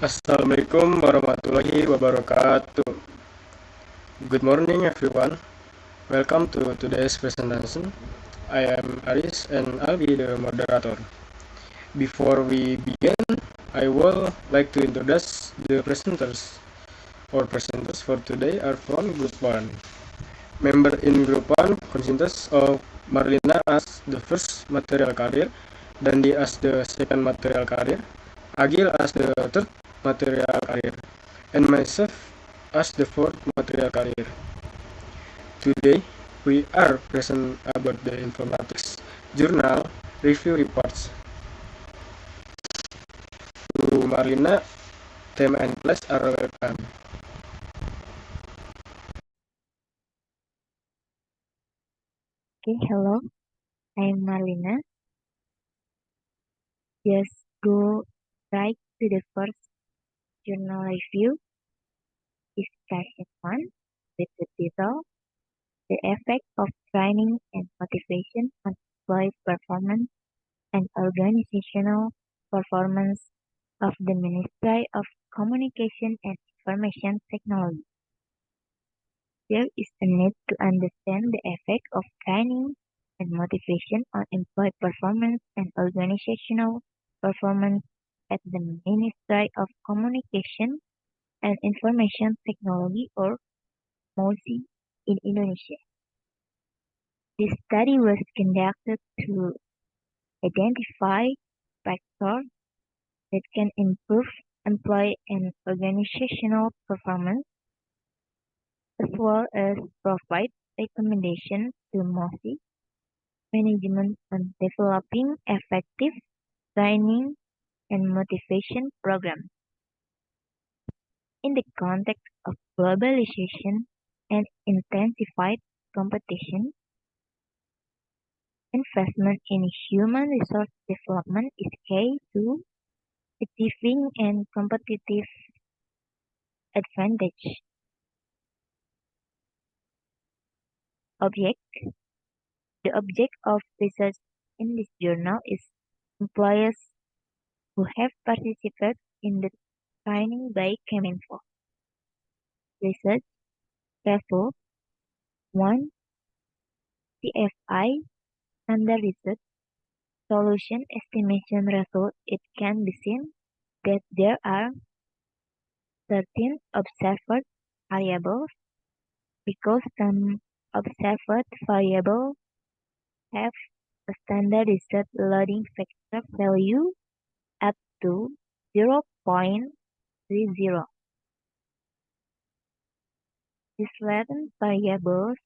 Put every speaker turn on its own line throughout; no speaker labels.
Assalamualaikum warahmatullahi wabarakatuh. Good morning, everyone. Welcome to today's presentation. I am Aris and I'll be the moderator. Before we begin, I would like to introduce the presenters. Our presenters for today are from Group 1. Member in Group 1 consists of Marlina as the first material carrier, Dandi as the second material carrier, Agil as the third material carrier, and myself as the fourth material carrier. Today, we are present about the informatics journal review reports. To Marlina, theme and class are welcome.
Okay, hello. I'm Marlina. Just go right to the first journal review, discussion 1, with the title, The Effect of Training and Motivation on Employee Performance and Organizational Performance of the Ministry of Communication and Information Technology. There is a need to understand the effect of training and motivation on employee performance and organizational performance at the Ministry of Communication and Information Technology or MOSI in Indonesia. This study was conducted to identify factors that can improve employee and organizational performance, as well as provide recommendations to MOSI management on developing effective training and motivation programs. In the context of globalization and intensified competition, investment in human resource development is key to achieving a competitive advantage. Object The object of research in this journal is employers who have participated in the training by Kemenfo. Research result 1. CFI under research solution estimation result, it can be seen that there are 13 observed variables because some observed variables have a standardized loading factor value up to 0.30. These 11 variables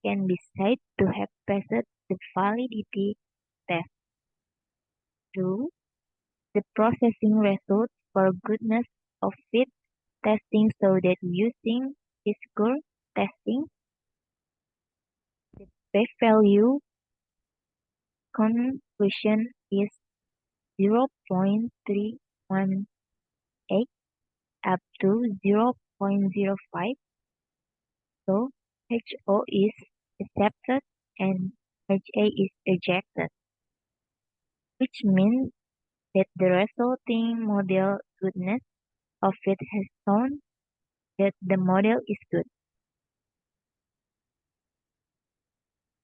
can be said to have passed the validity test. 2. The processing results for goodness of fit testing so that using T-score testing, the p-value conclusion is 0.318 up to 0.05. So HO is accepted and HA is rejected, which means that the resulting model goodness of it has shown that the model is good.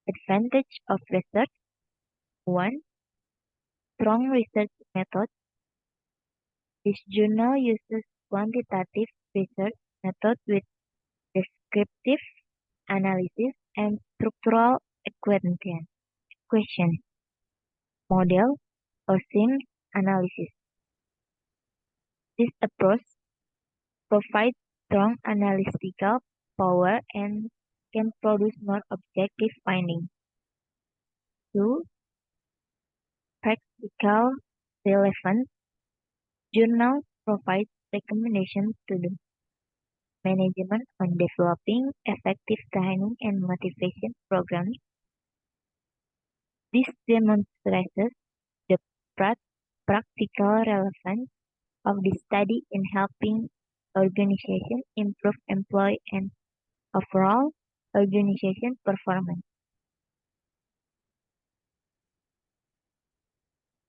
Advantage of research 1. Strong research method. This journal uses quantitative research method with descriptive analysis and structural equation, model, or SIMS analysis. This approach provides strong analytical power and can produce more objective findings. 2. Practical relevance. Journals provide recommendations to the management on developing effective training and motivation programs. This demonstrates the practical relevance of the study in helping organizations improve employee and overall organization performance.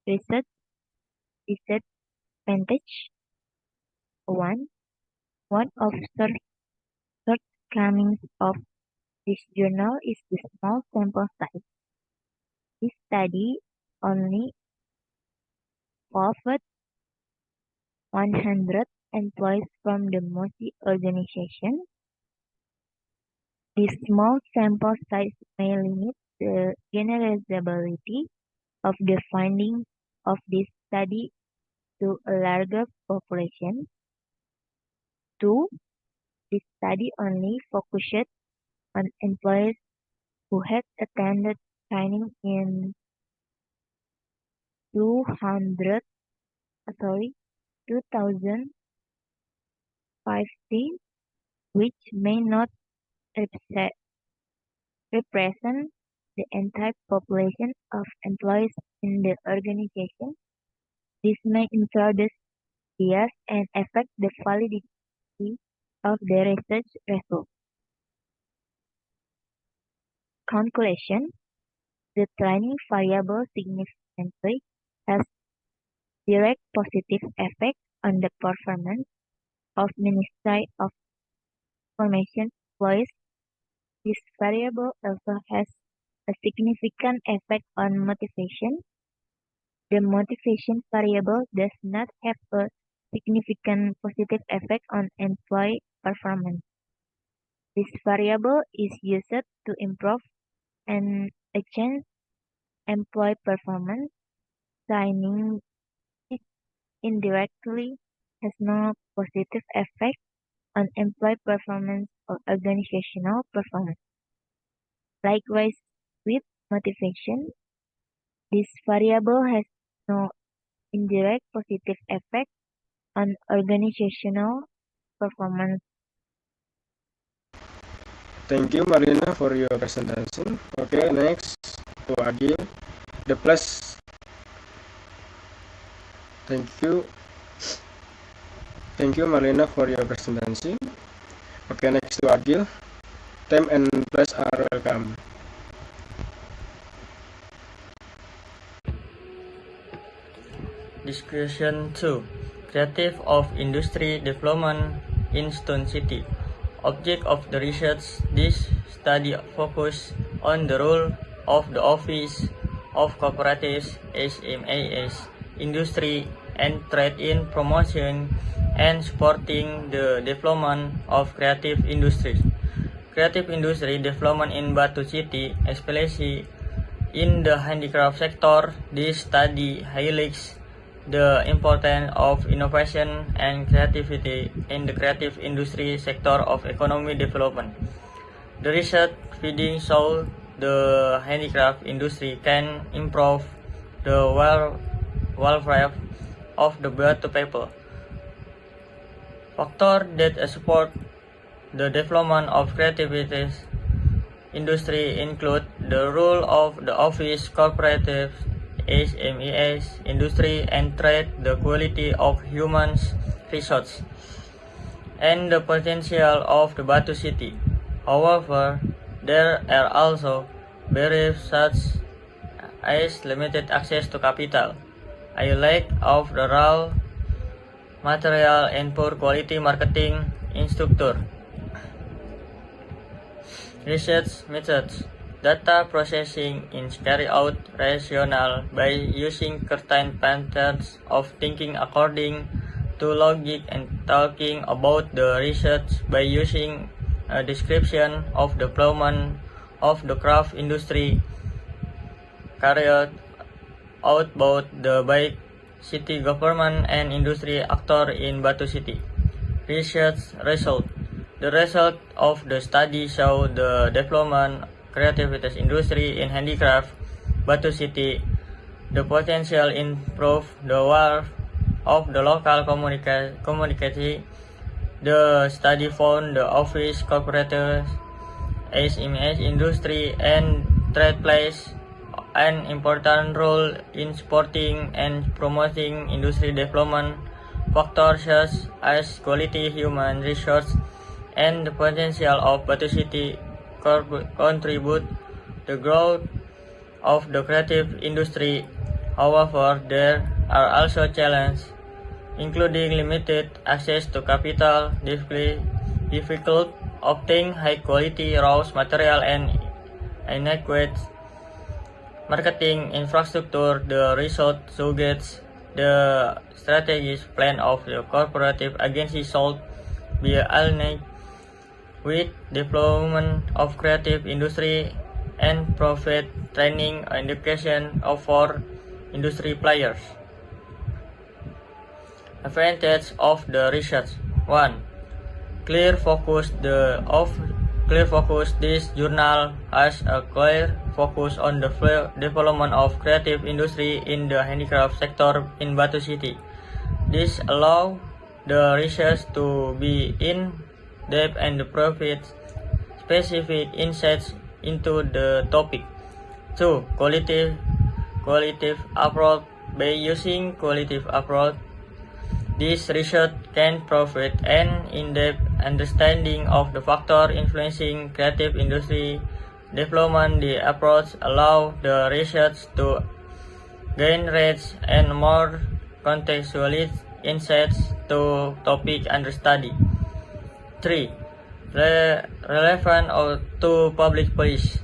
Research disadvantage. One of shortcomings of this journal is the small sample size. This study only involved 100 employees from the MOSI organization. This small sample size may limit the generalizability of the findings of this study to a larger population. Two, this study only focused on employees who had attended training in 2015, which may not represent the entire population of employees in the organization. This may introduce bias and affect the validity of the research results. Conclusion: the training variable significantly has direct positive effect on the performance of Ministry of Information employees. This variable also has a significant effect on motivation. The motivation variable does not have a significant positive effect on employee performance. This variable is used to improve and enhance employee performance. Training indirectly has no positive effect on employee performance or organizational performance. Likewise, with motivation, this variable has no indirect positive effect on organizational performance.
Thank you, Marina, for your presentation. Okay, next to Agil. The plus. Thank you. Thank you, Marina, for your presentation. Okay, next to Agil. Time and place are welcome.
Discussion 2. Creative of Industry Development in Stone City. Object of the research. This study focused on the role of the Office of Cooperatives, SMAs, industry and trade in promotion and supporting the development of creative industries. Creative industry development in Batu City, especially in the handicraft sector. This study highlights the importance of innovation and creativity in the creative industry sector of economic development. The research findings show the handicraft industry can improve the welfare of the Batu people. Factors that support the development of creative industry include the role of the office, cooperative, SMEs, industry and trade, the quality of human resources, and the potential of the Batu City. However, there are also barriers such as limited access to capital, a lack of the raw material, and poor quality marketing infrastructure. Research methods. Data processing is carried out rational by using certain patterns of thinking according to logic and talking about the research by using a description of the development of the craft industry carried out both by city government and industry actors in Batu City. Research result. The result of the study show the development creativity industry in handicraft Batu City, the potential improve the wealth of the local community. The study found the office, cooperative, SMEs, industry and trade plays an important role in supporting and promoting industry development. Factors such as quality human resource and the potential of Batu City contribute the growth of the creative industry. However, there are also challenges including limited access to capital, difficult obtaining high-quality raw material, and inadequate marketing infrastructure. The result suggests the strategic plan of the cooperative agency should be aligned with development of creative industry and provide training and education for industry players. Advantage of the research: 1. Clear focus. This journal has a clear focus on the development of creative industry in the handicraft sector in Batu City. This allows the research to be in depth and provide specific insights into the topic. 2. Qualitative approach. By using qualitative approach, this research can provide an in-depth understanding of the factors influencing creative industry development. The approach allows the research to gain rich and more contextual insights to topic under study. 3. Relevant to public policy.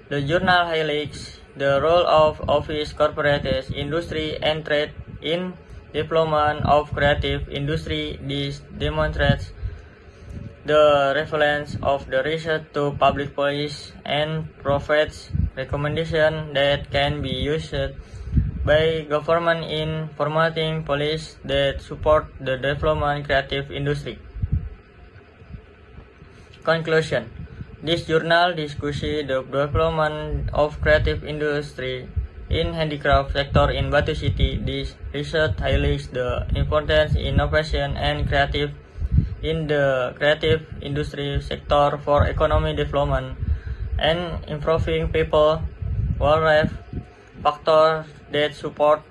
The journal highlights the role of office, corporate industry, and trade in development of creative industry. This demonstrates the relevance of the research to public policy and provides recommendations that can be used by government in formulating policies that support the development of creative industry. Conclusion: this journal discusses the development of creative industry in handicraft sector in Batu City. This research highlights the importance of innovation and creative in the creative industry sector for economic development and improving people welfare. Factors that support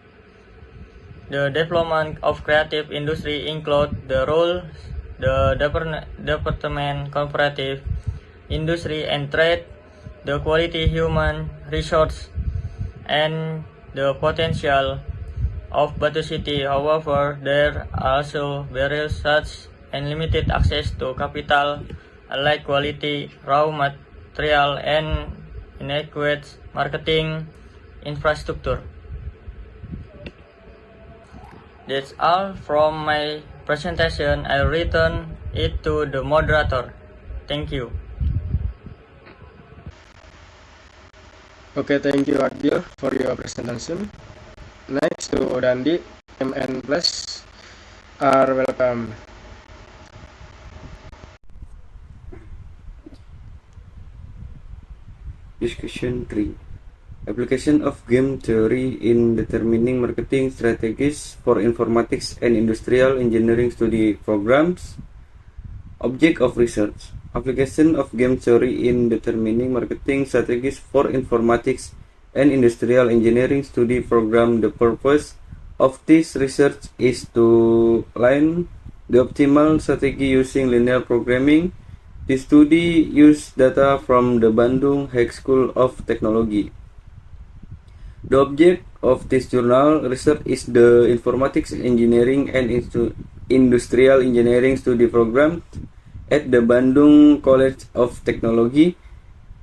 the development of creative industry include the role the Department Cooperative Industry and Trade, the quality human resource, and the potential of Batu City. However, there are also barriers such as limited access to capital, unlike quality raw material, and inadequate marketing infrastructure. That's all from my presentation. I return it to the moderator. Thank you.
Okay, thank you Agil for your presentation. Next to Dandi, MN Plus are welcome.
Discussion 3. Application of game theory in determining marketing strategies for informatics and industrial engineering study programs. Object of research: application of game theory in determining marketing strategies for informatics and industrial engineering study program. The purpose of this research is to learn the optimal strategy using linear programming. The study used data from the Bandung High School of Technology. The object of this journal research is the Informatics Engineering and Industrial Engineering Study Program at the Bandung College of Technology.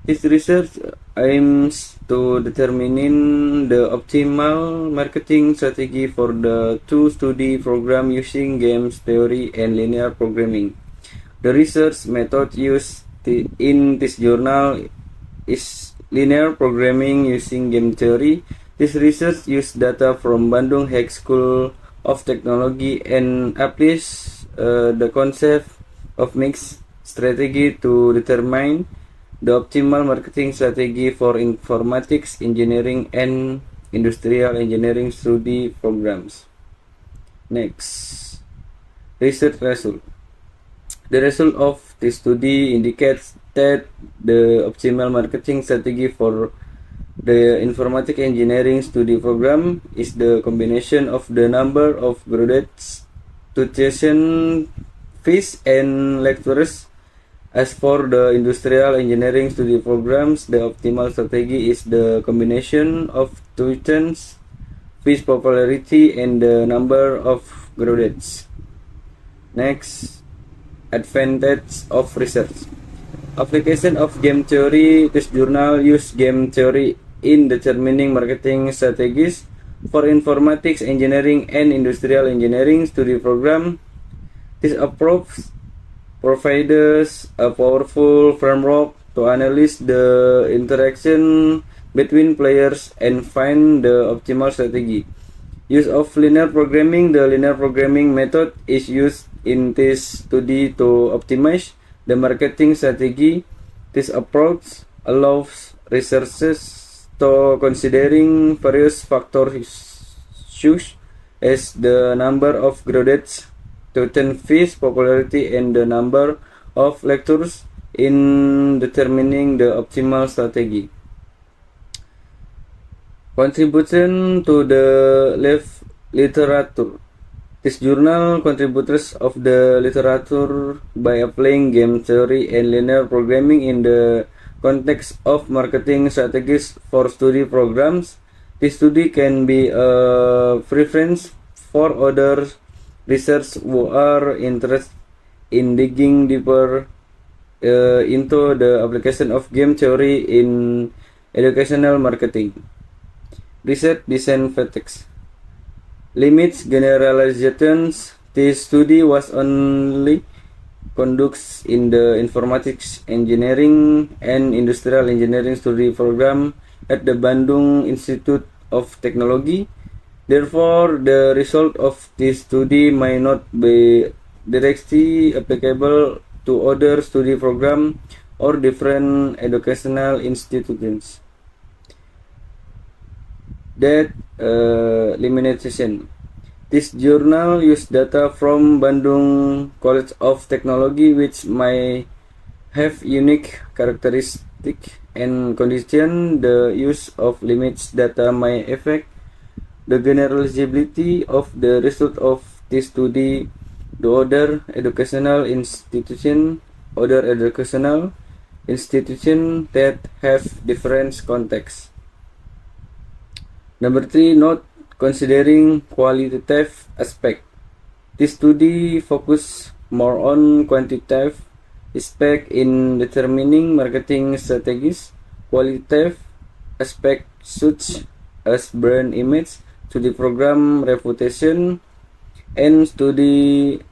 This research aims to determine the optimal marketing strategy for the two study programs using games theory and linear programming. The research method used in this journal is linear programming using game theory. This research used data from Bandung High School of Technology and applies the concept of mixed strategy to determine the optimal marketing strategy for informatics, engineering, and industrial engineering study programs. Next, research result. The result of this study indicates that the optimal marketing strategy for the informatics engineering study program is the combination of the number of graduates, tuition fees, and lecturers. As for the industrial engineering study programs, the optimal strategy is the combination of tuition fees, popularity, and the number of graduates. Next, advantage of research. Application of game theory. This journal use game theory in determining marketing strategies for informatics, engineering, and industrial engineering study program. This approach provides a powerful framework to analyze the interaction between players and find the optimal strategy. Use of linear programming. The linear programming method is used in this study to optimize the marketing strategy. This approach allows researchers to considering various factors such as the number of graduates, student fees, popularity, and the number of lectures in determining the optimal strategy. Contribution to the literature. This journal contributes of the literature by applying game theory and linear programming in the context of marketing strategies for study programs. This study can be a preference for other researchers who are interested in digging deeper into the application of game theory in educational marketing. Research design fatigue. Limits generalizations. This study was only conducted in the informatics engineering and industrial engineering study program at the Bandung Institute of Technology. Therefore, the result of this study may not be directly applicable to other study programs or different educational institutions. That limitation. This journal used data from Bandung College of Technology, which may have unique characteristics and conditions. The use of limits data may affect the generalizability of the result of this study to other educational institutions that have different contexts. Number 3, not considering qualitative aspect. This study focus more on quantitative aspect in determining marketing strategies. Qualitative aspect such as brand image, study program reputation, and study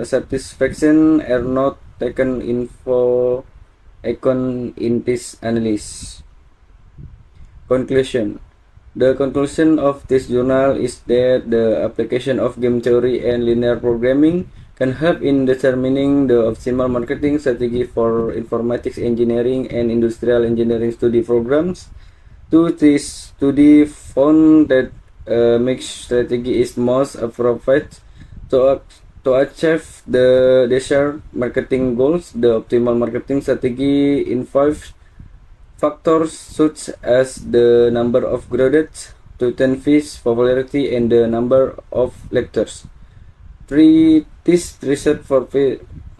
satisfaction are not taken into account in this analysis. Conclusion. The conclusion of this journal is that the application of game theory and linear programming can help in determining the optimal marketing strategy for informatics engineering and industrial engineering study programs. This study found that mixed strategy is most appropriate to achieve the desired marketing goals. The optimal marketing strategy involves factors such as the number of graduates, student fees, popularity, and the number of lectures. 3. This research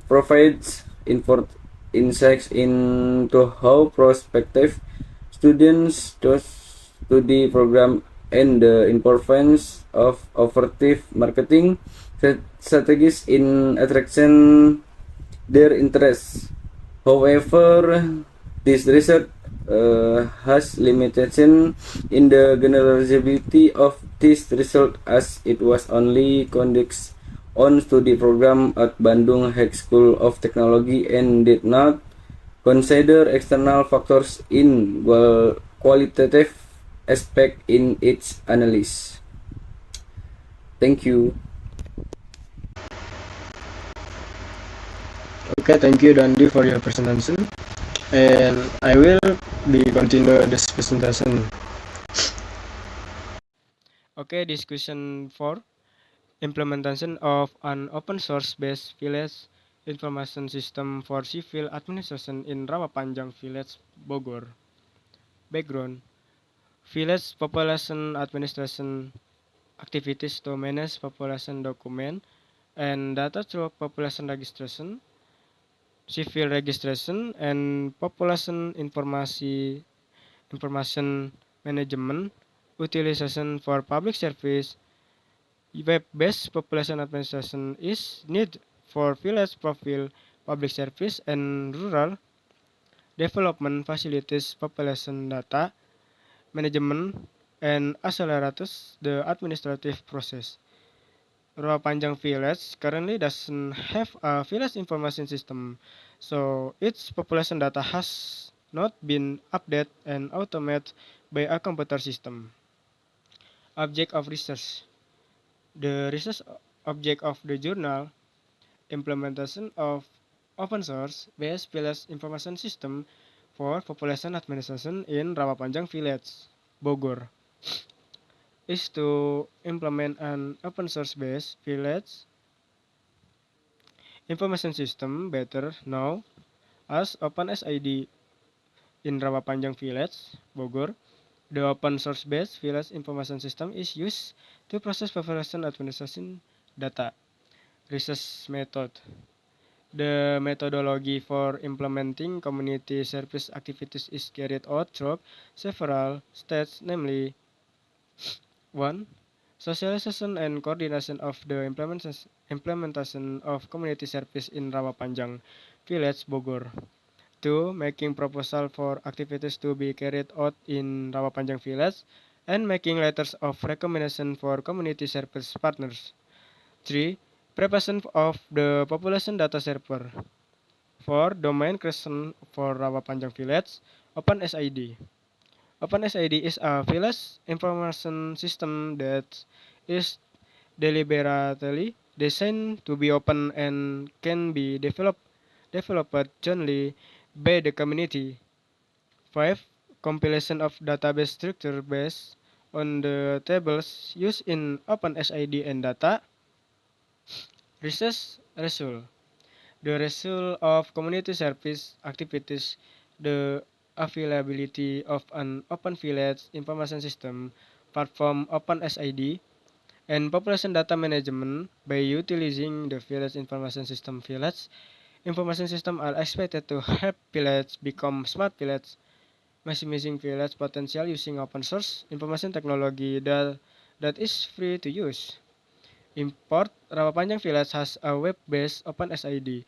provides insights into how prospective students study program and the importance of effective marketing strategies in attraction their interests. However, this research has limitation in the generalizability of this result as it was only conducted on study program at Bandung High School of Technology and did not consider external factors in qualitative aspect in its analysis. Thank you.
Okay, thank you Dandi for your presentation. And I will be continue this presentation. Okay, discussion 4. Implementation of an open source based village information system for civil administration in Rawapanjang Village, Bogor. Background. Village population administration activities to manage population document and data through population registration, civil registration, and population information management, utilization for public service, Web-based population administration is need for village profile, public service, and rural development facilities population data management and accelerates the administrative process. Rawapanjang Village currently doesn't have a village information system, so its population data has not been updated and automated by a computer system. Object of research. The research object of the journal implementation of open source based village information system for population administration in Rawapanjang Village, Bogor, is to implement an open source based village information system better known as OpenSID in Rawapanjang Village, Bogor. The open source based village information system is used to process population administration data. Research method. The methodology for implementing community service activities is carried out through several steps, namely 1. Socialization and coordination of the implementation of community service in Rawapanjang Village, Bogor. 2. Making proposal for activities to be carried out in Rawapanjang Village and making letters of recommendation for community service partners. 3. Preparation of the population data server. 4. Domain creation for Rawapanjang Village, OpenSID. OpenSID is a village information system that is deliberately designed to be open and can be developed jointly by the community. 5. Compilation of database structure based on the tables used in OpenSID and data. Research result. The result of community service activities, the availability of an open village information system, platform OpenSID, and population data management by utilizing the village information system. Village information system are expected to help village become smart village, maximizing village potential using open source information technology that is free to use. Import Rawapanjang Village has a web-based OpenSID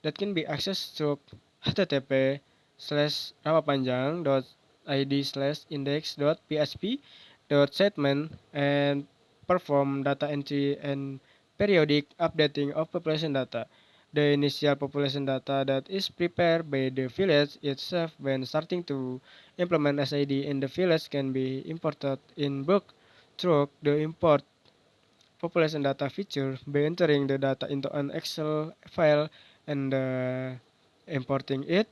that can be accessed through http://rawapanjang.id/index.php.statement and perform data entry and periodic updating of population data. The initial population data that is prepared by the village itself when starting to implement SID in the village can be imported in bulk through the import population data feature by entering the data into an Excel file and importing it.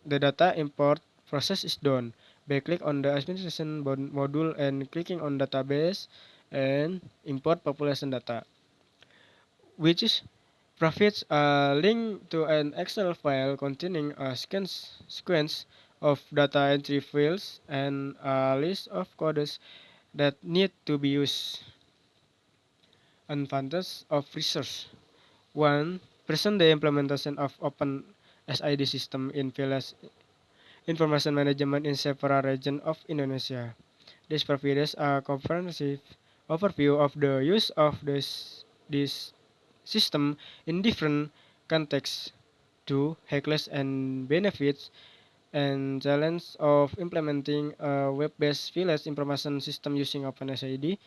The data import process is done by click on the administration module and clicking on database and import population data, which is provides a link to an Excel file containing a sequence of data entry fields and a list of codes that need to be used. Advantage of research. 1. Present the implementation of Open SID system in village information management in several regions of Indonesia. This provides a comprehensive overview of the use of this system in different contexts. 2. Hackless and benefits and challenge of implementing a web-based village information system using OpenSID.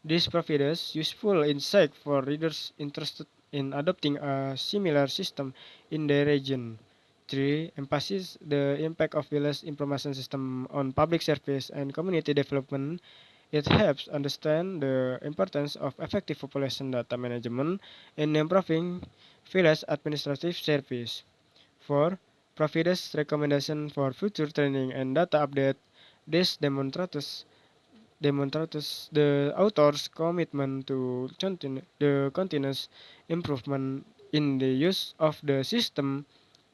This provides useful insight for readers interested in adopting a similar system in their region. 3. Emphasizes the impact of village information system on public service and community development. It helps understand the importance of effective population data management in improving village administrative service. 4. Provides recommendation for future training and data update. This demonstrates the author's commitment to the continuous improvement in the use of the system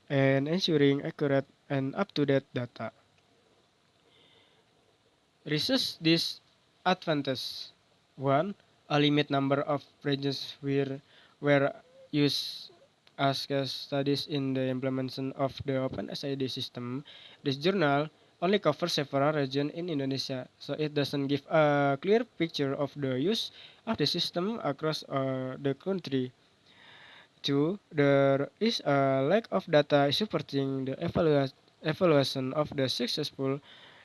and ensuring accurate and up-to-date data. Research disadvantage. 1. A limit number of regions were used as case studies in the implementation of the OpenSID system. This journal only covers several regions in Indonesia, so it doesn't give a clear picture of the use of the system across the country. Two, there is a lack of data supporting the evaluation of the successful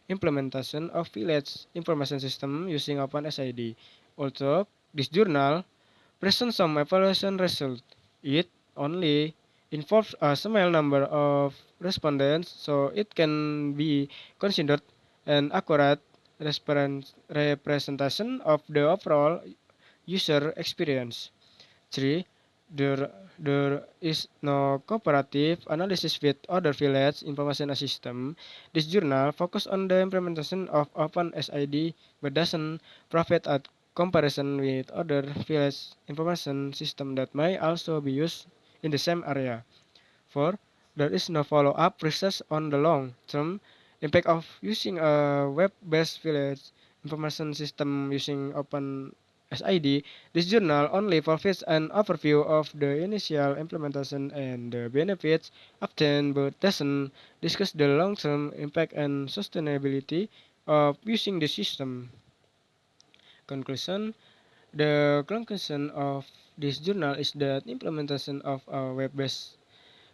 implementation of village information system using OpenSID. Although this journal presents some evaluation results, it only involves a small number of respondents, so it can be considered an accurate representation of the overall user experience. 3. There, there is no comparative analysis with other village information system. This journal focuses on the implementation of OpenSID but doesn't provide a comparison with other village information system that may also be used in the same area. 4. There is no follow-up research on the long-term impact of using a web-based village information system using OpenSID. This journal only provides an overview of the initial implementation and the benefits obtained but doesn't discuss the long-term impact and sustainability of using the system. Conclusion. The conclusion of this journal is that implementation of a web-based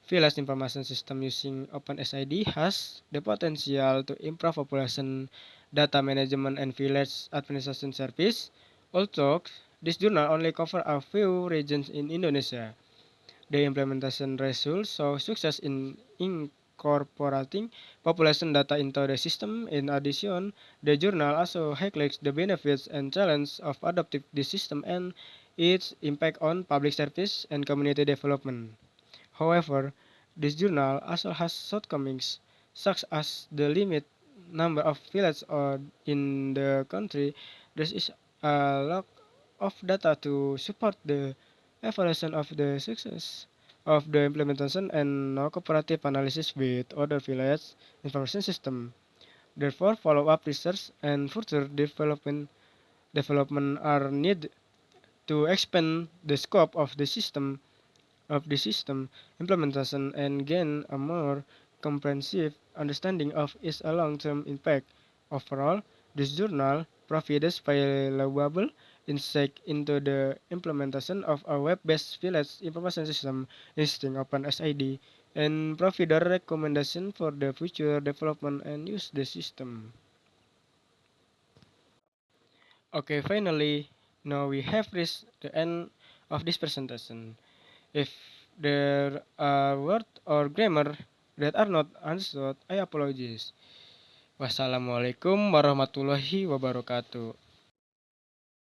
village information system using OpenSID has the potential to improve population data management and village administration service. Although this journal only covers a few regions in Indonesia, the implementation results show success in incorporating population data into the system. In addition, the journal also highlights the benefits and challenges of adopting this system and its impact on public service and community development. However, this journal also has shortcomings, such as the limited number of villages in the country. There is a lack of data to support the evaluation of the success of the implementation and no cooperative analysis with other village information system. Therefore, follow-up research and further development are needed to expand the scope of the system implementation and gain a more comprehensive understanding of its long-term impact. Overall, this journal provides valuable insight into the implementation of a web-based village information system using OpenSID and provide a recommendation for the future development and use the system. Okay, finally, now we have reached the end of this presentation. If there are words or grammar that are not understood, I apologize. Wassalamualaikum warahmatullahi wabarakatuh.